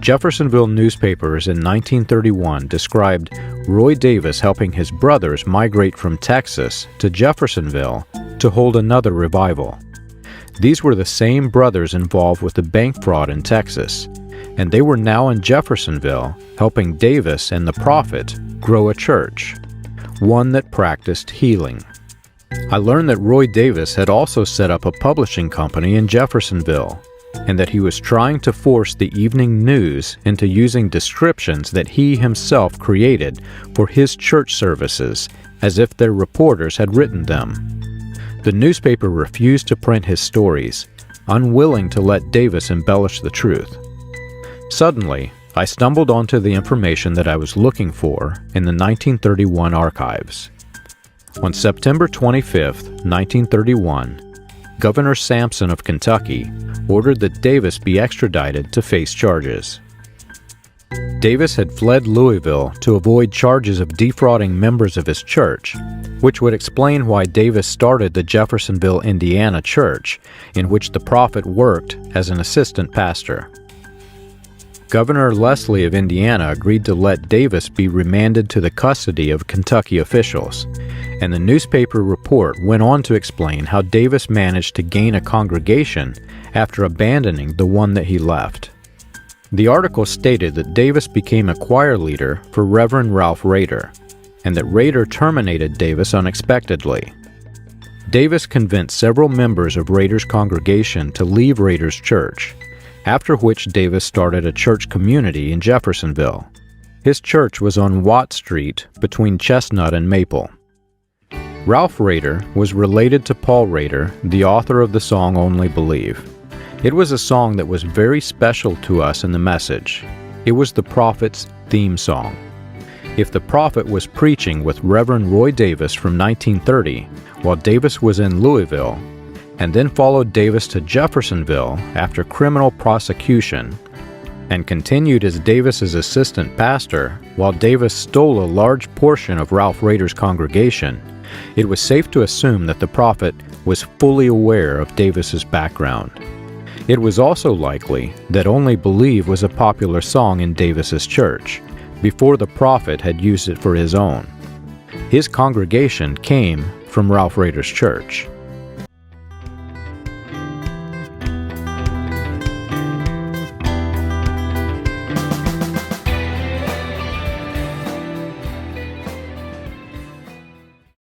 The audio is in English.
Jeffersonville newspapers in 1931 described Roy Davis helping his brothers migrate from Texas to Jeffersonville to hold another revival. These were the same brothers involved with the bank fraud in Texas, and they were now in Jeffersonville helping Davis and the prophet grow a church, one that practiced healing. I learned that Roy Davis had also set up a publishing company in Jeffersonville, and that he was trying to force the evening news into using descriptions that he himself created for his church services as if their reporters had written them. The newspaper refused to print his stories, unwilling to let Davis embellish the truth. Suddenly, I stumbled onto the information that I was looking for in the 1931 archives. On September 25, 1931, Governor Sampson of Kentucky ordered that Davis be extradited to face charges. Davis had fled Louisville to avoid charges of defrauding members of his church, which would explain why Davis started the Jeffersonville, Indiana church, in which the prophet worked as an assistant pastor. Governor Leslie of Indiana agreed to let Davis be remanded to the custody of Kentucky officials, and the newspaper report went on to explain how Davis managed to gain a congregation after abandoning the one that he left. The article stated that Davis became a choir leader for Reverend Ralph Rader, and that Rader terminated Davis unexpectedly. Davis convinced several members of Rader's congregation to leave Rader's church, after which Davis started a church community in Jeffersonville. His church was on Watt Street between Chestnut and Maple. Ralph Rader was related to Paul Rader, the author of the song Only Believe. It was a song that was very special to us in the message. It was the prophet's theme song. If the prophet was preaching with Reverend Roy Davis from 1930 while Davis was in Louisville, and then followed Davis to Jeffersonville after criminal prosecution, and continued as Davis's assistant pastor while Davis stole a large portion of Ralph Rader's congregation, it was safe to assume that the prophet was fully aware of Davis's background. It was also likely that Only Believe was a popular song in Davis's church, before the prophet had used it for his own. His congregation came from Ralph Rader's church.